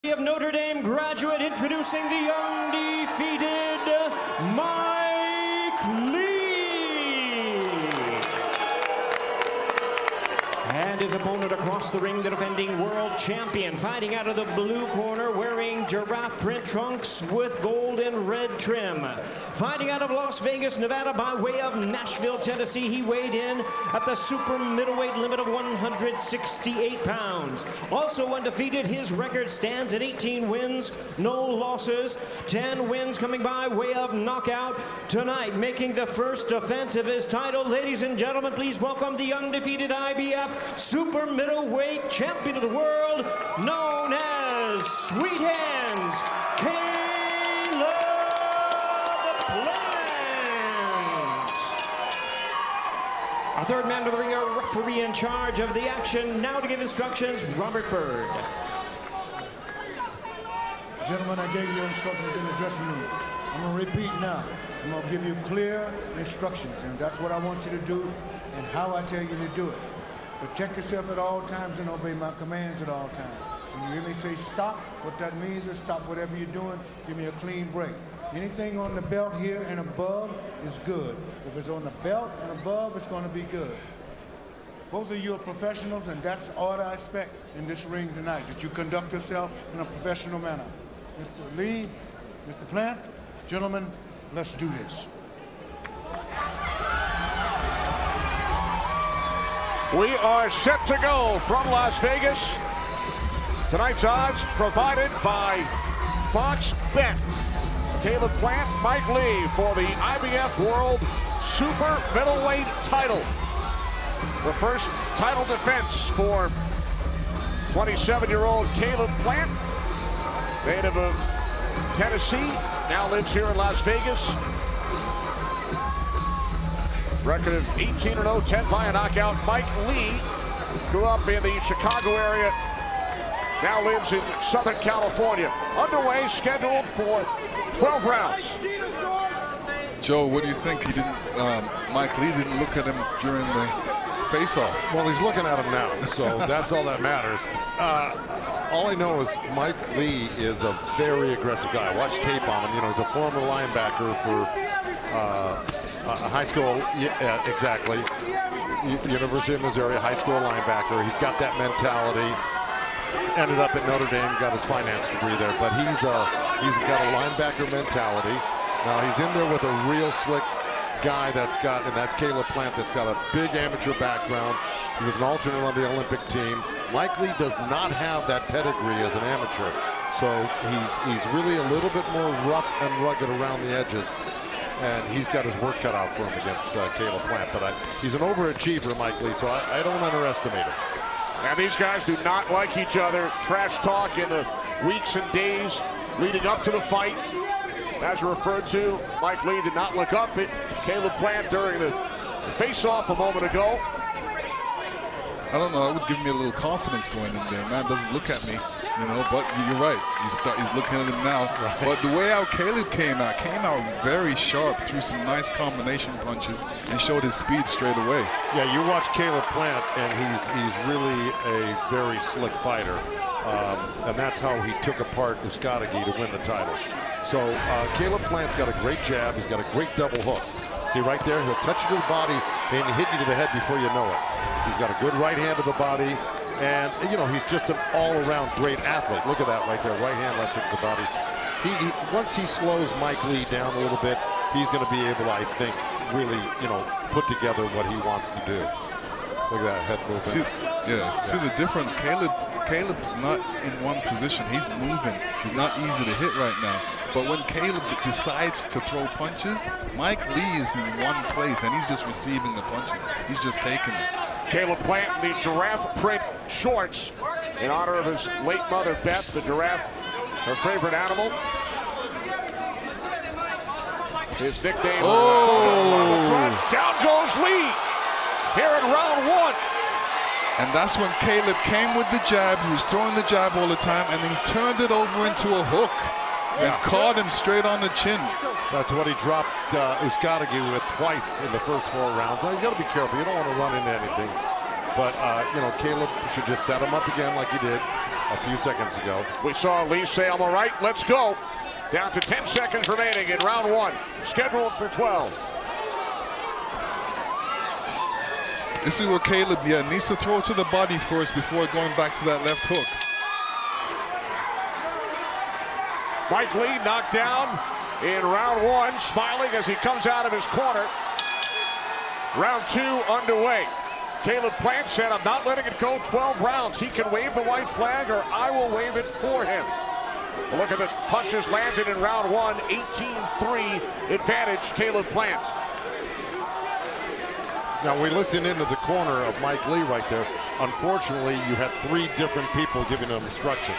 Of Notre Dame graduate introducing the undefeated Mike Lee. And his opponent across the ring, the defending world champion, fighting out of the blue corner, wearing giraffe print trunks with gold and red trim. Fighting out of Las Vegas, Nevada, by way of Nashville, Tennessee, he weighed in at the super middleweight limit of 168 pounds. Also undefeated, his record stands at 18 wins, no losses, 10 wins coming by way of knockout. Tonight, making the first defense of his title, ladies and gentlemen, please welcome the undefeated IBF super middleweight champion of the world, known as Sweet Hands, Caleb Plant. Our third man to the ring, a referee in charge of the action. Now to give instructions, Robert Bird. Gentlemen, I gave you instructions in the dressing room. I'm going to repeat now. I'm going to give you clear instructions, and that's what I want you to do and how I tell you to do it. Protect yourself at all times and obey my commands at all times. When you hear me say stop, what that means is stop whatever you're doing, give me a clean break. Anything on the belt here and above is good. If it's on the belt and above, it's going to be good. Both of you are professionals, and that's all I expect in this ring tonight, that you conduct yourself in a professional manner. Mr. Lee, Mr. Plant, gentlemen, let's do this. We are set to go from Las Vegas. Tonight's odds provided by Fox Bet. Caleb Plant, Mike Lee for the IBF World Super Middleweight title. The first title defense for 27-year-old Caleb Plant, native of Tennessee, now lives here in Las Vegas. Record of 18-0, 10 via knockout. Mike Lee grew up in the Chicago area, now lives in Southern California. Underway, scheduled for 12 rounds. Joe, what do you think? He didn't. Mike Lee didn't look at him during the face-off. Well, he's looking at him now, so that's all that matters. All I know is Mike Lee is a very aggressive guy. I watched tape on him. You know, he's a former linebacker for high school, exactly. University of Missouri, high school linebacker. He's got that mentality. Ended up at Notre Dame, got his finance degree there. But he's got a linebacker mentality. Now he's in there with a real slick guy that's Caleb Plant, that's got a big amateur background. He was an alternate on the Olympic team. Mike Lee does not have that pedigree as an amateur. So he's really a little bit more rough and rugged around the edges. And he's got his work cut out for him against Caleb Plant. But he's an overachiever, Mike Lee, so I don't underestimate him. And these guys do not like each other. Trash talk in the weeks and days leading up to the fight. As referred to, Mike Lee did not look up at Caleb Plant during the face-off a moment ago. I don't know. That would give me a little confidence going in there. Man doesn't look at me, you know. But you're right. He's looking at him now. Right. But the way out Caleb came out very sharp, threw some nice combination punches, and showed his speed straight away. Yeah, you watch Caleb Plant, and he's really a very slick fighter, and that's how he took apart Uzcategui to win the title. So Caleb Plant's got a great jab. He's got a great double hook. See right there, he'll touch you to the body and hit you to the head before you know it. He's got a good right hand to the body, and you know, he's just an all-around great athlete. Look at that right there, right hand, left hook to the body. Once he slows Mike Lee down a little bit, he's going to be able, I think, really, you know, put together what he wants to do. Look at that head movement. See the difference. Caleb is not in one position. He's moving. He's not easy to hit right now. But when Caleb decides to throw punches, Mike Lee is in one place, and he's just receiving the punches. He's just taking it. Caleb Plant in the giraffe print shorts in honor of his late mother, Beth, the giraffe, her favorite animal. His nickname. Oh! Down goes Lee here in round one. And that's when Caleb came with the jab. He was throwing the jab all the time, and then he turned it over into a hook and caught him straight on the chin. That's what he dropped Uzcategui with twice in the first 4 rounds. Now, he's got to be careful. You don't want to run into anything. But, you know, Caleb should just set him up again like he did. a few seconds ago. We saw Lee say, "I'm all right, let's go." Down to 10 seconds remaining in round 1, scheduled for 12. This is where Caleb, needs to throw to the body first before going back to that left hook. Mike Lee knocked down in round 1, smiling as he comes out of his corner. Round 2 underway. Caleb Plant said, "I'm not letting it go 12 rounds. He can wave the white flag or I will wave it for him." A look at the punches landed in round 1, 18-3 advantage Caleb Plant. Now we listen into the corner of Mike Lee right there. Unfortunately, you had 3 different people giving him instructions.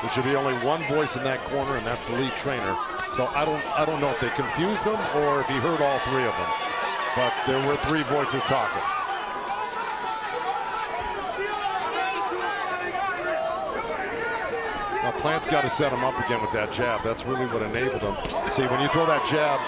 There should be only one voice in that corner, and that's the lead trainer. So I don't know if they confused him or if he heard all 3 of them. But there were 3 voices talking. Now Plant's got to set him up again with that jab. That's really what enabled him. See, when you throw that jab,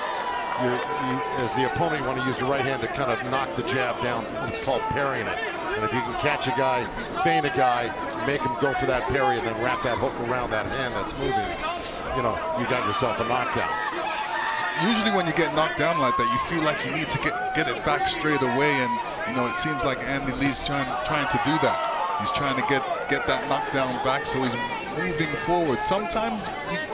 as the opponent, you want to use your right hand to kind of knock the jab down. It's called parrying it. And if you can catch a guy, feint a guy, make him go for that parry, and then wrap that hook around that hand that's moving, you know, you got yourself a knockdown. Usually when you get knocked down like that, you feel like you need to get it back straight away, and it seems like Andy Lee's trying to do that. He's trying to get that knockdown back, so he's moving forward. Sometimes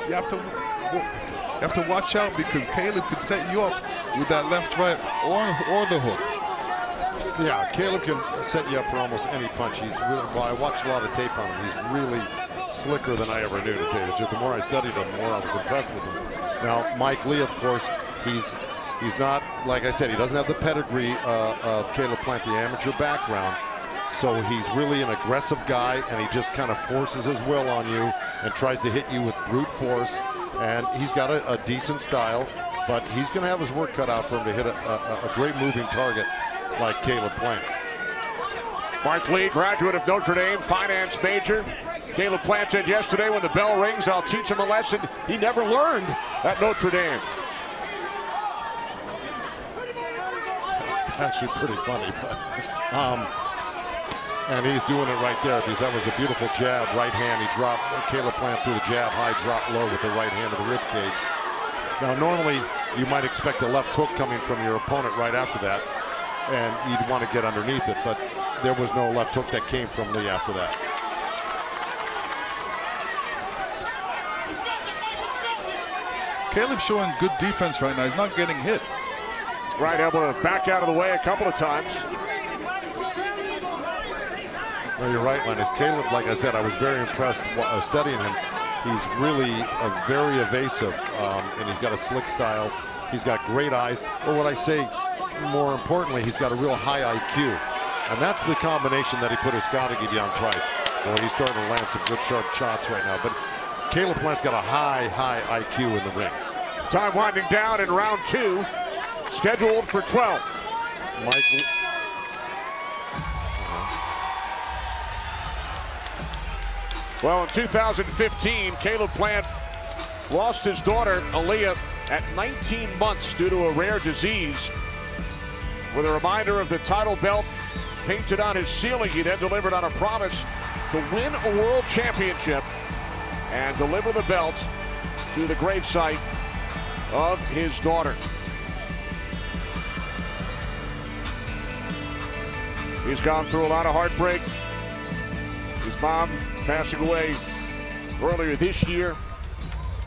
you have to watch out, because Caleb could set you up with that left, right, or the hook. Yeah, Caleb can set you up for almost any punch. He's really, well, I watched a lot of tape on him. He's really slicker than I ever knew, to tell you the truth. The more I studied him, the more I was impressed with him. Now, Mike Lee, of course, he's not, like I said, he doesn't have the pedigree of Caleb Plant, the amateur background. So he's really an aggressive guy, and he just kind of forces his will on you and tries to hit you with brute force. And he's got a decent style, but he's going to have his work cut out for him to hit a great moving target like Caleb Plant. Mark Lee, graduate of Notre Dame, finance major. Caleb Plant said yesterday, when the bell rings, I'll teach him a lesson he never learned at Notre Dame. It's actually pretty funny, but and he's doing it right there, because that was a beautiful jab, right hand. He dropped Caleb Plant through the jab, high, drop low with the right hand of the rib cage. Now, normally you might expect a left hook coming from your opponent right after that, and you'd want to get underneath it, but there was no left hook that came from Lee after that. Caleb's showing good defense right now. He's not getting hit. Right elbow to back out of the way a couple of times. No, you're right, Lennox. Caleb, like I said, I was very impressed studying him. He's really very evasive, and he's got a slick style. He's got great eyes. But what I say, more importantly, he's got a real high IQ. And that's the combination that he put Escotigi down twice. Well, he's starting to land some good, sharp shots right now. But Caleb Plant's got a high IQ in the ring. Time winding down in round 2, scheduled for 12. Well, in 2015, Caleb Plant lost his daughter, Aaliyah, at 19 months due to a rare disease. With a reminder of the title belt painted on his ceiling, he then delivered on a promise to win a world championship and deliver the belt to the gravesite of his daughter. He's gone through a lot of heartbreak. His mom passing away earlier this year.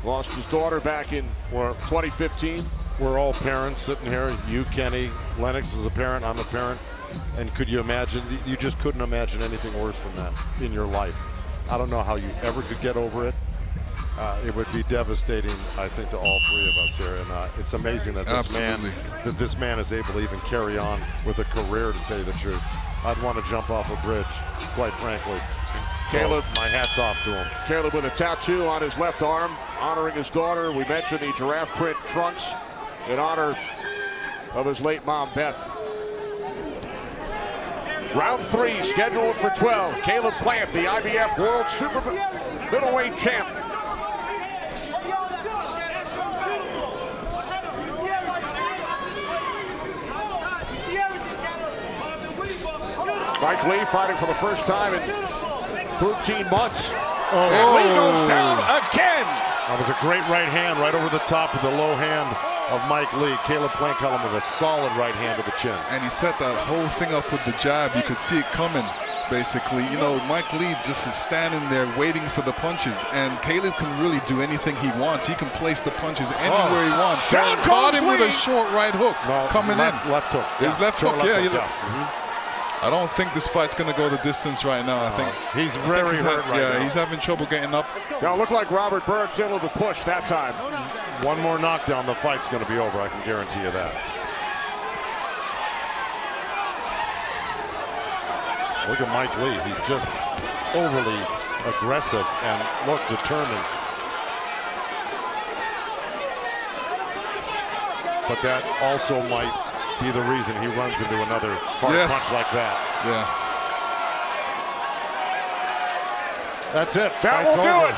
Lost his daughter back in 2015. We're all parents sitting here. You, Kenny, Lennox is a parent, I'm a parent. And could you imagine, you just couldn't imagine anything worse than that in your life. I don't know how you ever could get over it. It would be devastating, I think, to all 3 of us here. And it's amazing that this man is able to even carry on with a career, to tell you the truth. I'd want to jump off a bridge, quite frankly. Caleb, so my hat's off to him. Caleb with a tattoo on his left arm, honoring his daughter. We mentioned the giraffe print trunks in honor of his late mom, Beth. Round 3, scheduled for 12. Caleb Plant, the IBF World Super Middleweight Champ. Mike Lee fighting for the first time in 13 months. And Lee goes down again. That was a great right hand right over the top of the low hand of Mike Lee. Caleb Plant caught him with a solid right hand to the chin. And he set that whole thing up with the jab. You could see it coming, basically. You know, Mike Lee just is standing there waiting for the punches. And Caleb can really do anything he wants. He can place the punches anywhere he wants. Caught him with a short right hook coming in. Left hook. His left hook, yeah. Mm-hmm. I don't think this fight's going to go the distance right now. I think he's very hurt right now. Yeah, he's having trouble getting up. Now, it looked like Robert Byrd's able to push that time. One more knockdown, the fight's going to be over. I can guarantee you that. Look at Mike Lee. He's just overly aggressive and look determined. But that also might be the reason he runs into another hard punch like that. Yeah. That's it. That will do it.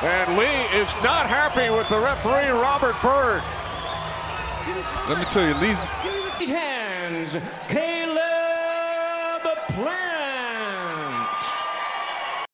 And Lee is not happy with the referee, Robert Byrd. Let me tell you, Lee's hands, Caleb Plant.